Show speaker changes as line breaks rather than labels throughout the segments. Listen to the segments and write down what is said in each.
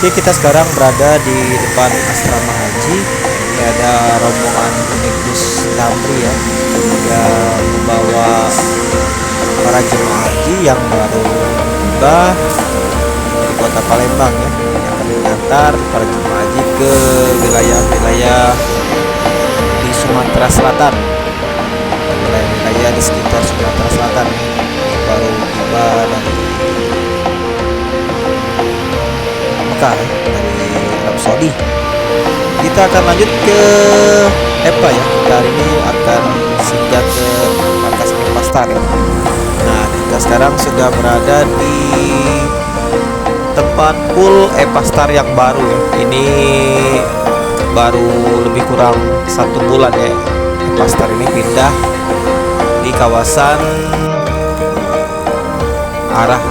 Oke, kita sekarang berada di depan asrama haji. Ini ada rombongan minibus Damri ya, yang membawa para jemaah haji yang baru tiba di kota Palembang ya, yang akan mengantar para jemaah haji ke wilayah-wilayah di Sumatera Selatan, wilayah-wilayah di sekitar Sumatera Selatan ya. Ini baru tiba dari Mekah ya, dari Arab Saudi. Kita akan lanjut ke EPA ya. Kita hari ini akan singgah ke markas Epastar ya. Nah, kita sekarang sudah berada di tempat pool Epastar yang baru ya. Ini baru lebih kurang 1 bulan ya. Epastar ini pindah di kawasan arah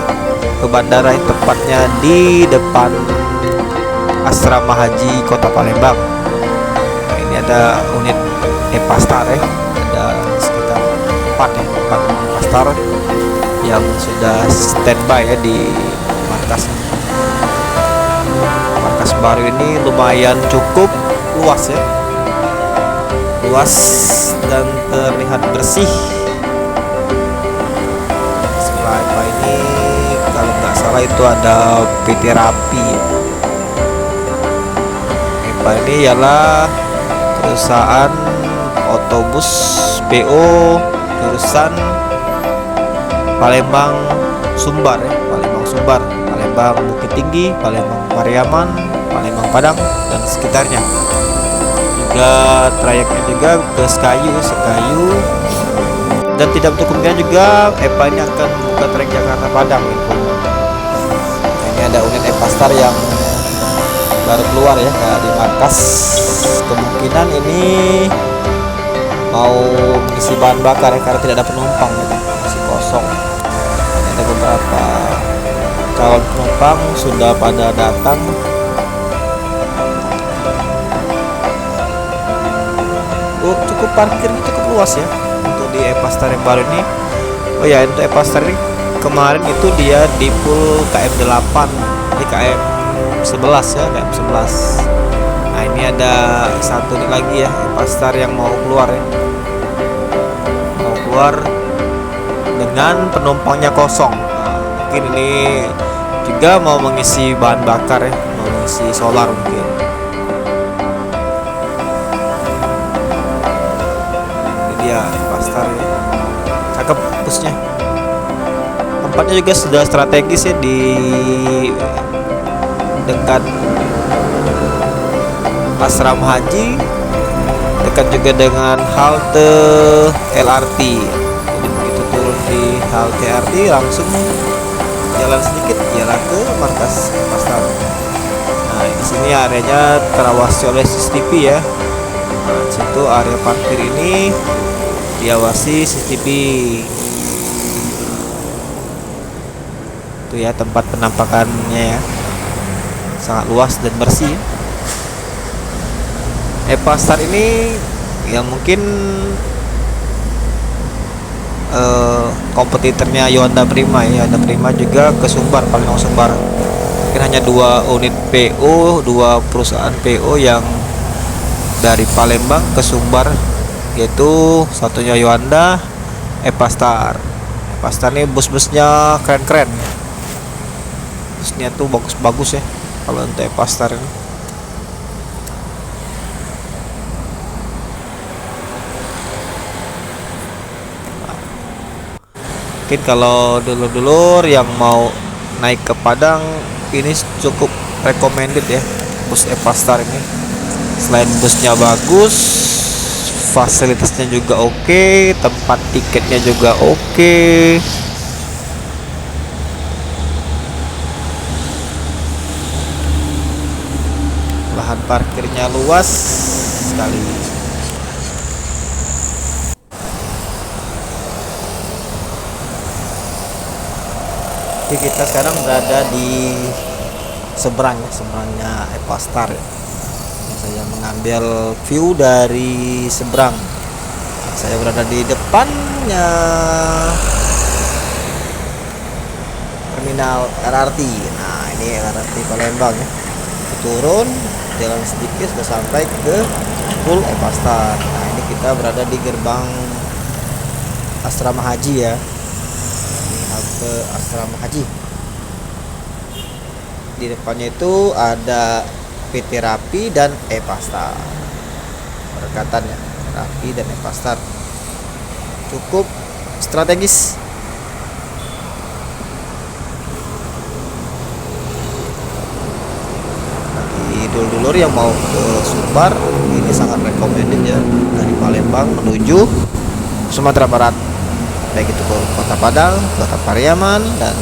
ke bandara, tepatnya di depan asrama haji kota Palembang. Nah, ini ada unit Epastar ya, ada sekitar 4 Epastar yang sudah standby ya di markas. Markas baru ini lumayan cukup luas ya, luas dan terlihat bersih. Sebelah Epa ini kalau nggak salah itu ada PT Rapi. Epa ini ialah perusahaan otobus PO jurusan Palembang Sumbar ya, Palembang Sumbar, Palembang Bukit Tinggi, Palembang Pariaman, Palembang Padang dan sekitarnya. Juga trayeknya juga ke Sekayu, dan tidak untuk kemungkinan juga Epa ini akan membuka trayek Jakarta Padang gitu. Ini ada unit Epastar yang baru keluar ya dari markas. Kemungkinan ini mau mengisi bahan bakar ya, karena tidak ada penumpang gitu, masih kosong. Ini ada beberapa calon penumpang sudah pada datang. Cukup parkirnya cukup luas ya untuk di Epastar yang baru ini. Oh ya, untuk Epastar ini kemarin itu dia di pool KM8, di KM11 ya, KM11. Nah, ini ada satu lagi ya, Epastar yang mau keluar ya. Mau keluar dengan penumpangnya kosong. Nah, mungkin ini juga mau mengisi bahan bakar ya, mau mengisi solar mungkin. Ini dia Epastar ya. Cakep busnya. Tempatnya juga sudah strategis ya, di dekat asrama haji, dekat juga dengan halte LRT. Jadi begitu turun di halte LRT langsung jalan sedikit jalan ke markas Epastar. Nah, di sini areanya terawasi oleh CCTV ya. Nah, situ area parkir ini diawasi CCTV. Itu ya tempat penampakannya ya, sangat luas dan bersih. Epastar ini yang mungkin kompetitornya Yuanda Prima ya. Yuanda Prima juga ke Sumbar, Palembang Sumbar. Mungkin hanya 2 unit PO, 2 perusahaan PO yang dari Palembang ke Sumbar, yaitu satunya Yuanda, Epastar. Epastar ini bus-busnya keren-keren. Busnya tuh bagus-bagus ya kalau untuk Epastar ini. Mungkin kalau dulur-dulur yang mau naik ke Padang, ini cukup recommended ya bus Epastar ini. Selain busnya bagus, fasilitasnya juga oke, tempat tiketnya juga oke. Lahan parkirnya luas sekali. Oke, kita sekarang berada di seberangnya Epastar ya. Saya mengambil view dari seberang. Saya berada di depannya terminal LRT. Nah, ini LRT Palembang ya. turun, jalan sedikit sudah sampai ke Pool Epastar. Nah, ini kita berada di gerbang asrama haji ya. Ini halte asrama haji. Di depannya itu ada PT Rapi dan Epastar. Berdekatannya, Rapi dan Epastar. Cukup strategis. Bagi dulur-dulur yang mau ke Sumbar, ini sangat recommended ya, dari Palembang menuju Sumatera Barat, baik itu ke Kota Padang, Kota Pariaman dan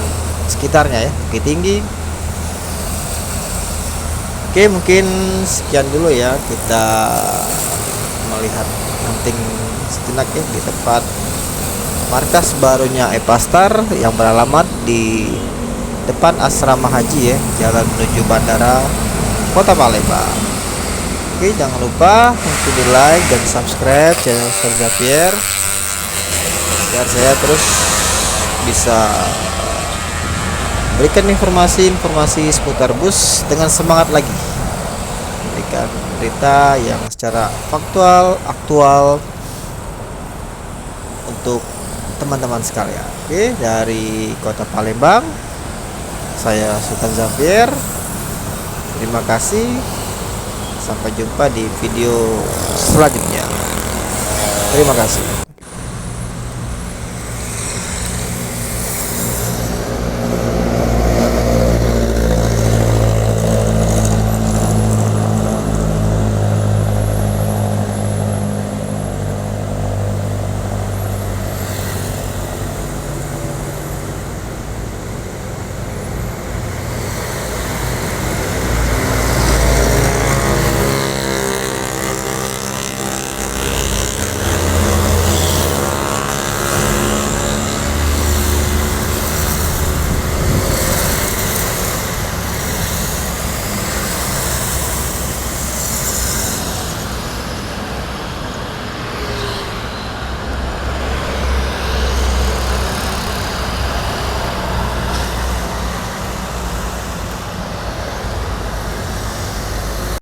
sekitarnya ya, Bukit Tinggi. Oke, mungkin sekian dulu ya, kita melihat hunting sejenak ya di tempat markas barunya Epastar yang beralamat di depan asrama haji ya, jalan menuju bandara Kota Palembang. Oke, jangan lupa untuk di like dan subscribe channel Sir Xavier biar saya terus bisa berikan informasi-informasi seputar bus dengan semangat lagi, berikan berita yang secara faktual, aktual untuk teman-teman sekalian. Oke, dari Kota Palembang, saya Sultan Xavier. Terima kasih. Sampai jumpa di video selanjutnya. Terima kasih.